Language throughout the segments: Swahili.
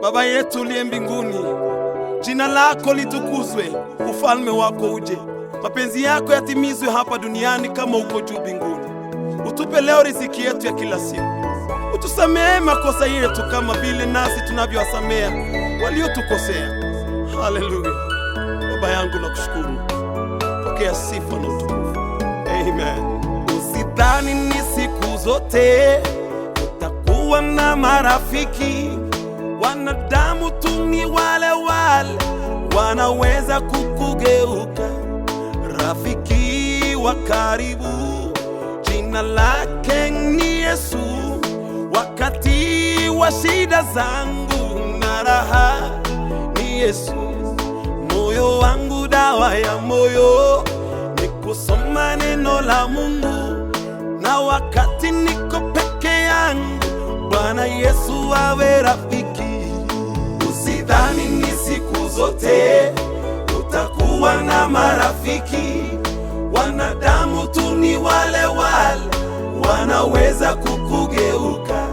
Baba yetu uliye mbinguni, jina lako litukuzwe, ufalme wako uje, mapenzi yako yatimizwe hapa duniani kama uko juu mbinguni. Utupe leo riziki yetu ya kila siku. Utusamehe makosa yetu kama vile nasi tunavyowasamea waliotukosea. Haleluya. Baba yangu nakushukuru. Pokea sifa na utukufu. Amen. Usidhani ni siku zote utakuwa na marafiki. Wanadamu tu ni wale wale, wanaweza kukugeuka. Rafiki wa karibu, jina lake ni Yesu. Wakati wa shida zangu na raha ni Yesu. Moyo wangu dawa ya moyo ni kusoma neno la Mungu, na wakati niko peke yangu Bwana Yesu awe rafiki. Usidhani ni siku zote utakuwa na marafiki. Wanadamu tu ni wale wale, wanaweza kukugeuka.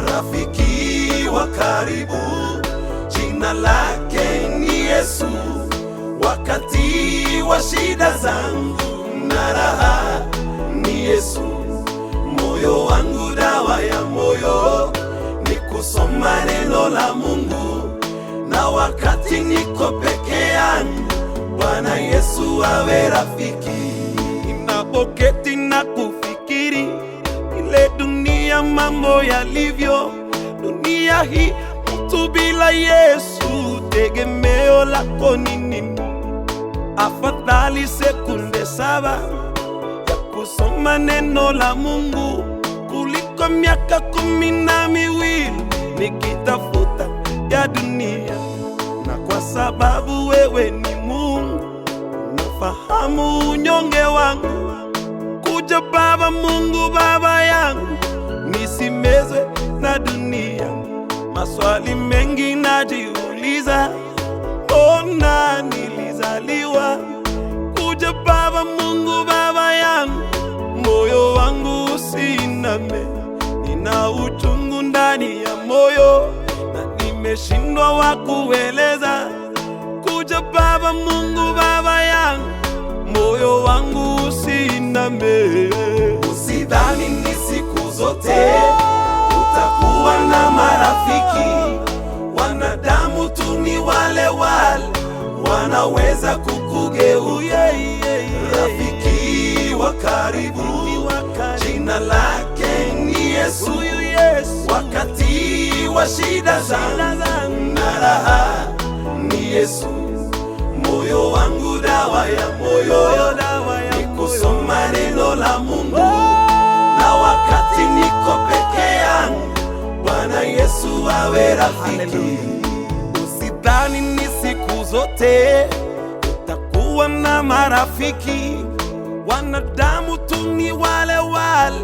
Rafiki wa karibu, jina lake ni Yesu. Wakati wa shida zangu na raha ni Yesu. Moyo wangu dawa ya moyo ni kusoma neno la Mungu, na wakati niko peke yangu Bwana Yesu awe rafiki. Ninapoketi na kufikiri ile dunia mambo yalivyo, dunia hii mtu bila Yesu tegemeo lako ni nini? Afadhali sekunde 7 ya kusoma neno la Mungu kuliko miaka 12 nikitafuta ya dunia. Na kwa sababu wewe ni Mungu, unafahamu unyonge wangu, kuja Baba Mungu, Baba yangu, nisimezwe na dunia. Maswali mengi najiuliza, mbona nilizaliwa? Kuja Baba Mungu, Baba yangu, moyo wangu usiname. Nina uchungu ndani ya moyo na nimeshindwa wa kueleza. Kuja Baba Mungu, Baba yangu, moyo wangu usiname. Usidhani ni siku zote utakuwa na marafiki. Wanadamu tu ni wale wale, wanaweza kukugeuka. Rafiki wa karibu, jina lake ni Yesu. Wakati wa shida zangu na raha ni Yesu. Moyo wangu dawa ya moyo ni kusoma neno la Mungu, na wakati niko peke yangu Bwana Yesu awe rafiki. Usidhani ni siku zote utakuwa na marafiki. Wanadamu tu ni wale wale,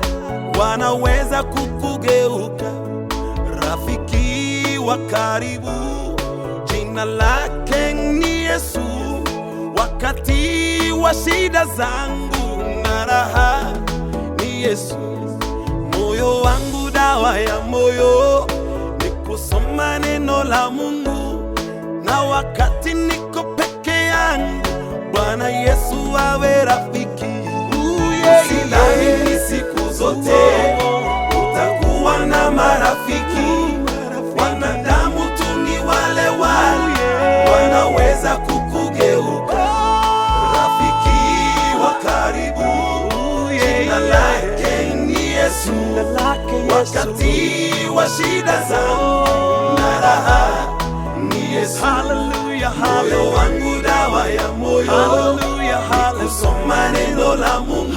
wanaweza kukugeuka. Rafiki wa karibu, jina lake ni Yesu. Wakati wa shida zangu na raha ni Yesu. Moyo wangu dawa ya moyo ni kusoma neno la Mungu, na wakati niko peke yangu Bwana Yesu awe rafiki. Usidhani ni siku zote utakuwa na marafiki. Wanadamu tu ni wale wale, wanaweza kukugeuka. Rafiki wa karibu, jina lake ni Yesu. Wakati wa shida zangu na raha ni Yesu. Moyo wangu dawa ya moyo ni kusoma neno la Mungu,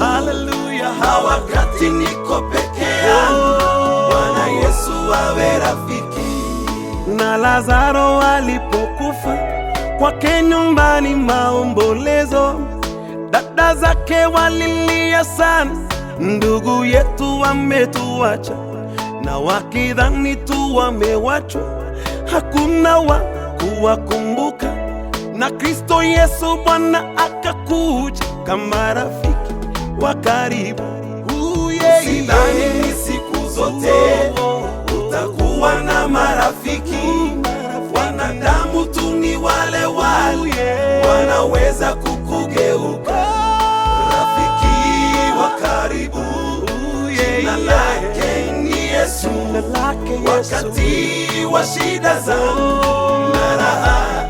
na wakati niko peke yangu Bwana Yesu awe rafiki. Na Lazaro alipokufa kwake nyumbani maombolezo, dada zake walilia sana, ndugu yetu wametuacha, na wakidhani tu wamewachwa, hakuna wa kuwakumbuka. Na Kristo Yesu Bwana akakuja kama rafiki wa karibu. Usidhani ni siku zote utakuwa na marafiki. lake Yesu. Wakati wa shida zangu na raha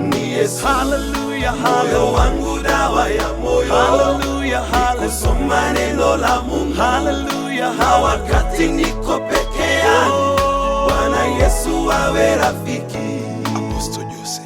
ni Yesu. Hallelujah, Moyo wangu dawa ya moyo. hallelujah, hallelujah, Kusoma neno la Mungu. hallelujah, Na wakati niko peke yangu, Bwana Yesu awe rafiki. Apostle Jose.